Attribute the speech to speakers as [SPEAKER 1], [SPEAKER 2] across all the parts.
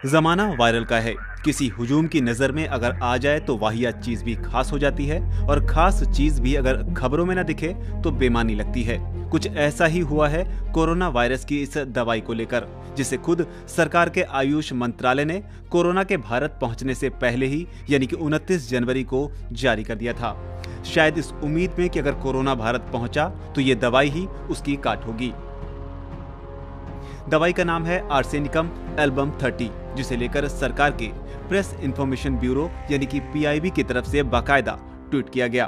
[SPEAKER 1] जमाना वायरल का है। किसी हुजूम की नजर में अगर आ जाए तो वाहियात चीज भी खास हो जाती है और खास चीज भी अगर खबरों में न दिखे तो बेमानी लगती है। कुछ ऐसा ही हुआ है कोरोना वायरस की इस दवाई को लेकर, जिसे खुद सरकार के आयुष मंत्रालय ने कोरोना के भारत पहुंचने से पहले ही यानी कि 29 जनवरी को जारी कर दिया था, शायद इस उम्मीद में कि अगर कोरोना भारत पहुंचा तो ये दवाई ही उसकी काट होगी। दवाई का नाम है आर्सेनिकम एल्बम 30, जिसे लेकर सरकार के प्रेस इंफॉर्मेशन ब्यूरो यानी कि पीआईबी की तरफ से बाकायदा ट्वीट किया गया।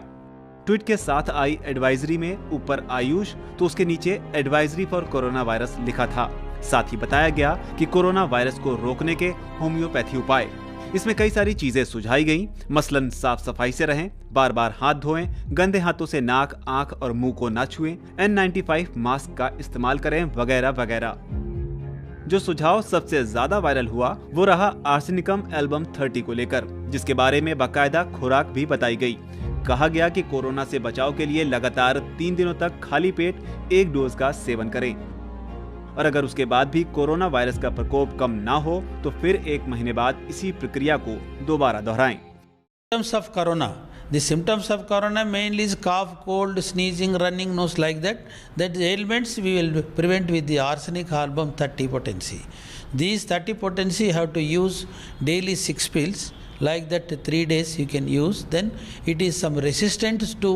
[SPEAKER 1] ट्वीट के साथ आई एडवाइजरी में ऊपर आयुष तो उसके नीचे एडवाइजरी फॉर कोरोना वायरस लिखा था। साथ ही बताया गया कि कोरोना वायरस को रोकने के होम्योपैथी उपाय। इसमें कई सारी चीजें सुझाई गईं, मसलन साफ सफाई से रहें, बार बार हाथ धोएं, गंदे हाथों से नाक, आंख और मुंह को न छुएं, N95 मास्क का इस्तेमाल करें वगैरह वगैरह। जो सुझाव सबसे ज्यादा वायरल हुआ वो रहा आर्सेनिकम एल्बम 30 को लेकर, जिसके बारे में बाकायदा खुराक भी बताई गई। कहा गया कि कोरोना से बचाव के लिए लगातार 3 दिनों तक खाली पेट 1 डोज का सेवन करें और अगर उसके बाद भी कोरोना वायरस का प्रकोप कम ना हो तो फिर 1 महीने बाद इसी प्रक्रिया को दोबारा दोहराएं।
[SPEAKER 2] Symptoms of corona. The symptoms of corona mainly is cough, cold, sneezing, running nose like that. That ailments we will prevent with the arsenic album 30 potency. These 30 potency you have to use daily 6 pills. Like that 3 days you can use. Then it is some resistance to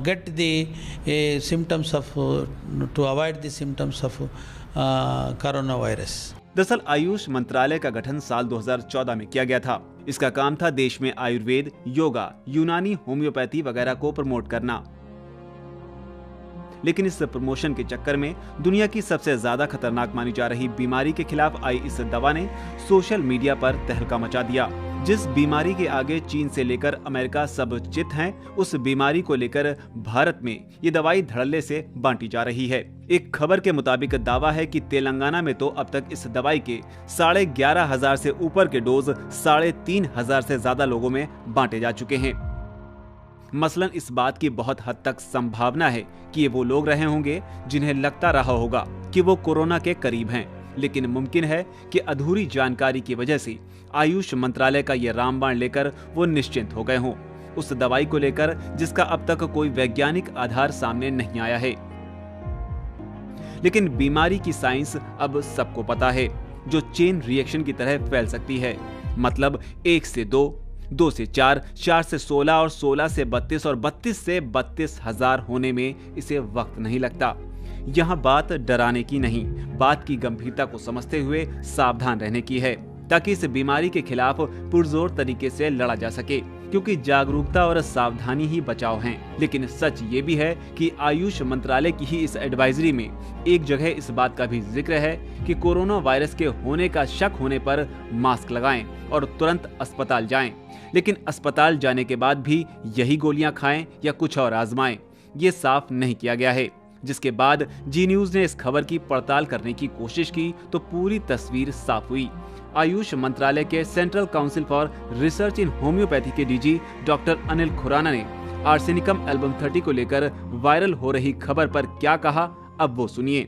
[SPEAKER 2] get the symptoms of to avoid the symptoms of coronavirus.
[SPEAKER 1] दरअसल आयुष मंत्रालय का गठन साल 2014 में किया गया था। इसका काम था देश में आयुर्वेद, योगा, यूनानी, होम्योपैथी वगैरह को प्रमोट करना। लेकिन इस प्रमोशन के चक्कर में दुनिया की सबसे ज्यादा खतरनाक मानी जा रही बीमारी के खिलाफ आई इस दवा ने सोशल मीडिया पर तहलका मचा दिया। जिस बीमारी के आगे चीन से लेकर अमेरिका सब चित हैं, उस बीमारी को लेकर भारत में ये दवाई धड़ल्ले से बांटी जा रही है। एक खबर के मुताबिक दावा है कि तेलंगाना में तो अब तक इस दवाई के 11,500 से ऊपर के डोज 3,500 से ज्यादा लोगों में बांटे जा चुके हैं। मसलन इस बात की बहुत हद तक संभावना है कि ये वो लोग रहे होंगे जिन्हें लगता रहा होगा कि वो कोरोना के करीब हैं, लेकिन मुमकिन है कि अधूरी जानकारी की वजह से आयुष मंत्रालय का ये रामबाण लेकर वो निश्चिंत हो गए हों उस दवाई को लेकर जिसका अब तक कोई वैज्ञानिक आधार सामने नहीं आया है। लेकिन बीमारी की साइंस अब सबको पता है, जो चेन रिएक्शन की तरह फैल सकती है। मतलब 1 से 2, 2 से 4, 4 से 16 और 16 से 32 और 32 से 32,000 होने में इसे वक्त नहीं लगता। यहाँ बात डराने की नहीं, बात की गंभीरता को समझते हुए सावधान रहने की है, ताकि इस बीमारी के खिलाफ पुरजोर तरीके से लड़ा जा सके, क्योंकि जागरूकता और सावधानी ही बचाव हैं। लेकिन सच ये भी है कि आयुष मंत्रालय की ही इस एडवाइजरी में एक जगह इस बात का भी जिक्र है कि कोरोना वायरस के होने का शक होने पर मास्क लगाएं और तुरंत अस्पताल जाएं। लेकिन अस्पताल जाने के बाद भी यही गोलियां खाएं या कुछ और आजमाएं, ये साफ नहीं किया गया है। जिसके बाद जी न्यूज ने इस खबर की पड़ताल करने की कोशिश की तो पूरी तस्वीर साफ हुई। आयुष मंत्रालय के central council for research in homeopathy के डीजी डॉक्टर अनिल खुराना ने आर्सेनिकम एल्बम 30 को लेकर वायरल हो रही खबर पर क्या कहा, अब वो सुनिए।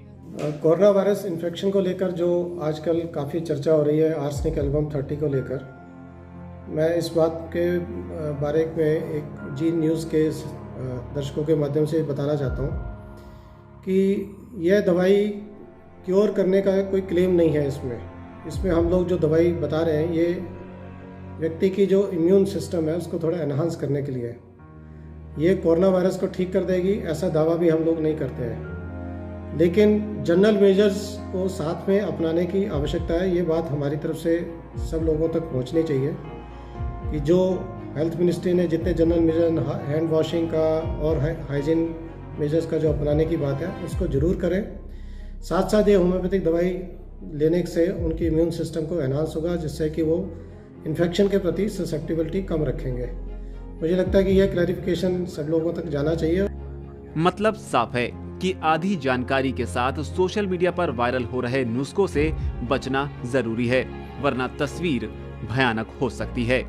[SPEAKER 3] कोरोना वायरस इन्फेक्शन को लेकर जो आजकल काफ़ी चर्चा हो रही है आर्सेनिक एल्बम 30 को लेकर, मैं इस बात के बारे में एक जी न्यूज़ के दर्शकों के माध्यम से बताना चाहता हूँ कि यह दवाई क्योर करने का कोई क्लेम नहीं है। इसमें हम लोग जो दवाई बता रहे हैं ये व्यक्ति की जो इम्यून सिस्टम है उसको थोड़ा एनहांस करने के लिए, ये कोरोना वायरस को ठीक कर देगी ऐसा दावा भी हम लोग नहीं करते हैं। लेकिन जनरल मेजर्स को साथ में अपनाने की आवश्यकता है। ये बात हमारी तरफ से सब लोगों तक पहुंचनी चाहिए कि जो हेल्थ मिनिस्ट्री ने जितने जनरल मेजर हैंड वॉशिंग का और हाइजीन मेजर्स का जो अपनाने की बात है उसको जरूर करें। साथ साथ ये होम्योपैथिक दवाई लेने से उनकी इम्यून सिस्टम को एनहांस होगा, जिससे कि वो इन्फेक्शन के प्रति ससेप्टिबिलिटी कम रखेंगे। मुझे लगता है कि यह क्लैरिफिकेशन सब लोगों तक जाना चाहिए।
[SPEAKER 1] मतलब साफ है कि आधी जानकारी के साथ सोशल मीडिया पर वायरल हो रहे नुस्खों से बचना जरूरी है, वरना तस्वीर भयानक हो सकती है।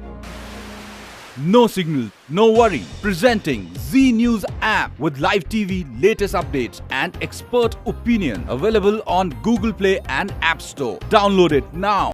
[SPEAKER 4] No signal, no worry. Presenting Z News app with live TV, latest updates and expert opinion. Available on Google Play and App Store. Download it now.